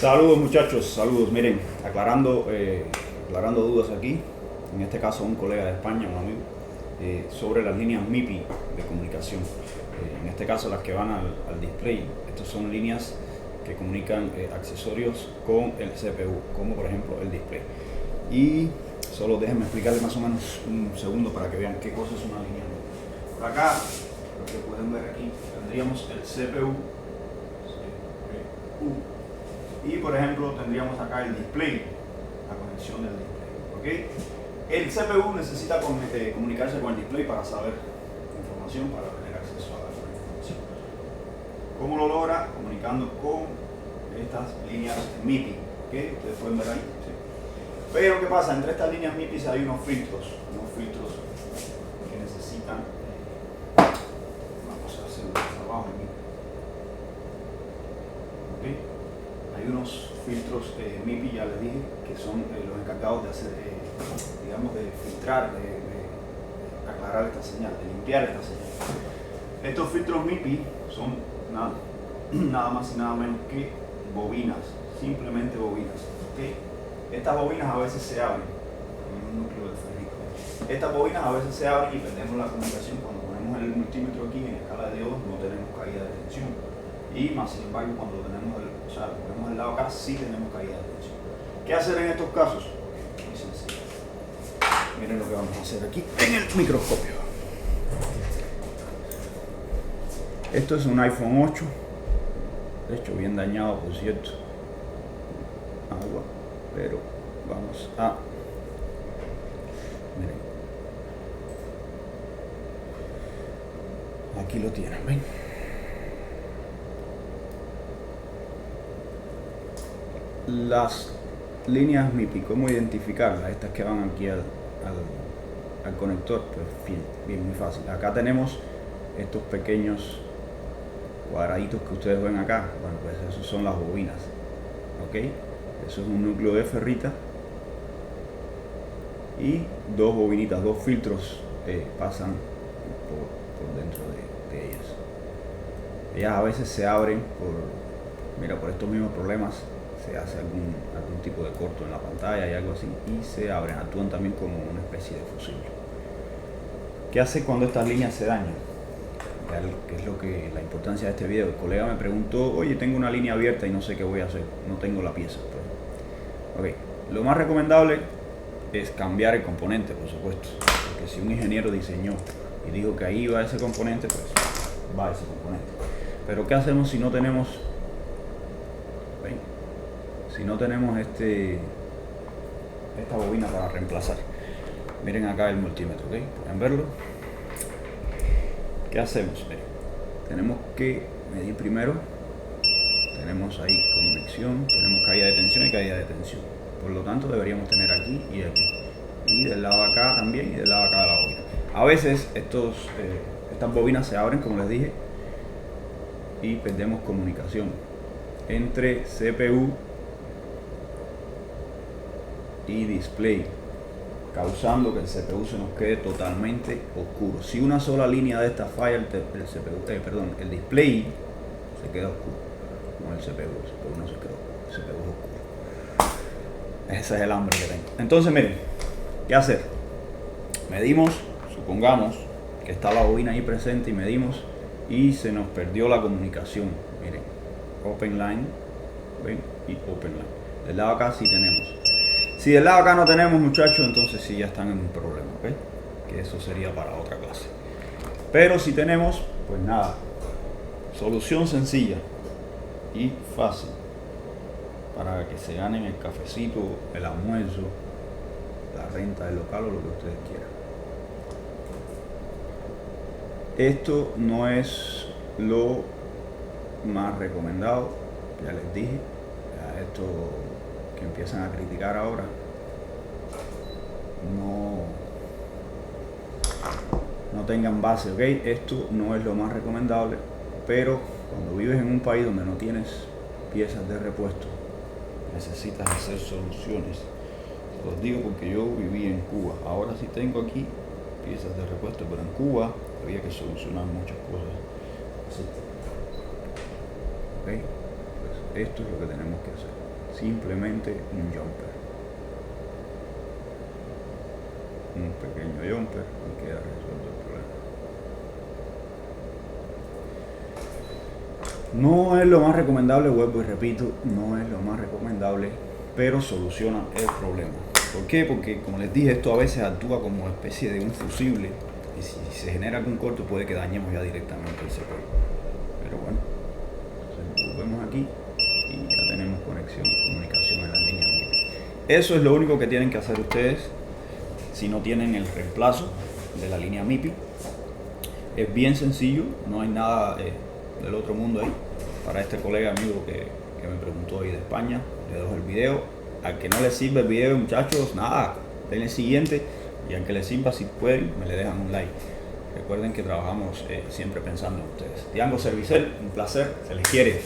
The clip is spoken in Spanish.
Saludos muchachos, saludos. Miren, aclarando dudas aquí, en este caso un colega de España, un amigo, sobre las líneas MIPI de comunicación. En este caso las que van al display. Estas son líneas que comunican accesorios con el CPU, como por ejemplo el display. Y solo déjenme explicarles más o menos un segundo para que vean qué cosa es una línea MIPI. Por acá, lo que pueden ver aquí, tendríamos el CPU. Y por ejemplo tendríamos acá el display, la conexión del display, ¿ok? El CPU necesita comunicarse con el display para saber información, para tener acceso a la información. ¿Cómo lo logra? Comunicando con estas líneas MIPI, ¿ok? Ustedes pueden ver ahí, ¿sí? Pero ¿qué pasa? Entre estas líneas MIPI hay unos filtros que necesitan, vamos a hacer un trabajo aquí. Hay unos filtros MIPI, ya les dije, que son los encargados de hacer, digamos, de filtrar, de aclarar esta señal, de limpiar esta señal. Estos filtros MIPI son nada más y nada menos que bobinas, simplemente bobinas. ¿Okay? Estas bobinas a veces se abren, con un núcleo de ferrito. Estas bobinas a veces se abren y perdemos la comunicación. Cuando ponemos el multímetro aquí en escala de diodos no tenemos caída de tensión. Y más sin embargo cuando tenemos el lado acá sí tenemos caída de tensión. ¿Qué hacer en estos casos? Muy sencillo. Miren lo que vamos a hacer aquí en el microscopio. Esto es un iPhone 8, de hecho bien dañado por cierto, agua, pero vamos a, miren, aquí lo tienen, ven. Las líneas MIPI, ¿cómo identificarlas? Estas que van aquí al conector, pues bien, muy fácil. Acá tenemos estos pequeños cuadraditos que ustedes ven acá. Bueno, pues esos son las bobinas, ¿ok? Eso es un núcleo de ferrita y dos bobinitas, dos filtros pasan por dentro de ellas. Ellas a veces se abren por estos mismos problemas. Se hace algún tipo de corto en la pantalla y algo así, y se abren, actúan también como una especie de fusible. ¿Qué hace cuando estas líneas se dañan? Que es la importancia de este video. El colega me preguntó, oye, tengo una línea abierta y no sé qué voy a hacer, no tengo la pieza. Pues. Ok, lo más recomendable es cambiar el componente, por supuesto, porque si un ingeniero diseñó y dijo que ahí va ese componente, pues va ese componente. Pero ¿qué hacemos si no tenemos esta bobina para reemplazar? Miren acá el multímetro, ¿ok? ¿Pueden verlo? ¿Qué hacemos? Miren, tenemos que medir primero. Tenemos ahí conexión, tenemos caída de tensión y caída de tensión. Por lo tanto deberíamos tener aquí y aquí. Y del lado de acá también y del lado de acá de la bobina. A veces estas bobinas se abren, como les dije, y perdemos comunicación entre CPU y display, causando que el CPU se nos quede totalmente oscuro. Si una sola línea de esta falla, el display se queda oscuro, no el CPU no se queda oscuro, el CPU es oscuro. Ese es el hambre que tengo. Entonces miren, ¿qué hacer? Medimos, supongamos que está la bobina ahí presente y medimos y se nos perdió la comunicación. Miren, open line, ven, y open line. Del lado acá sí tenemos. Si del lado acá no tenemos, muchachos, entonces sí ya están en un problema, ¿ok? Que eso sería para otra clase. Pero si tenemos, pues nada, solución sencilla y fácil para que se ganen el cafecito, el almuerzo, la renta del local o lo que ustedes quieran. Esto no es lo más recomendado, ya les dije, a esto que empiezan a criticar ahora, no tengan base, ¿ok? Esto no es lo más recomendable, pero cuando vives en un país donde no tienes piezas de repuesto, necesitas hacer soluciones. Se los digo porque yo viví en Cuba, ahora sí tengo aquí piezas de repuesto, pero en Cuba había que solucionar muchas cosas así. ¿Ok? Pues esto es lo que tenemos que hacer. simplemente un jumper, un pequeño jumper y queda resuelto el problema. No es lo más recomendable, vuelvo y repito, no es lo más recomendable, pero soluciona el problema. ¿Por qué? Porque, como les dije, esto a veces actúa como una especie de un fusible y si se genera algún corto puede que dañemos ya directamente el CPU. Pero bueno, entonces volvemos aquí y ya tenemos comunicación en la línea MIPI. Eso es lo único que tienen que hacer ustedes si no tienen el reemplazo de la línea MIPI. Es bien sencillo, no hay nada del otro mundo ahí. Para este colega amigo que me preguntó ahí de España, le dejo el video. Al que no le sirve el video, muchachos, nada, denle siguiente, y al que le sirva, si pueden, me le dejan un like. Recuerden que trabajamos siempre pensando en ustedes. Django Servicel, un placer, se les quiere.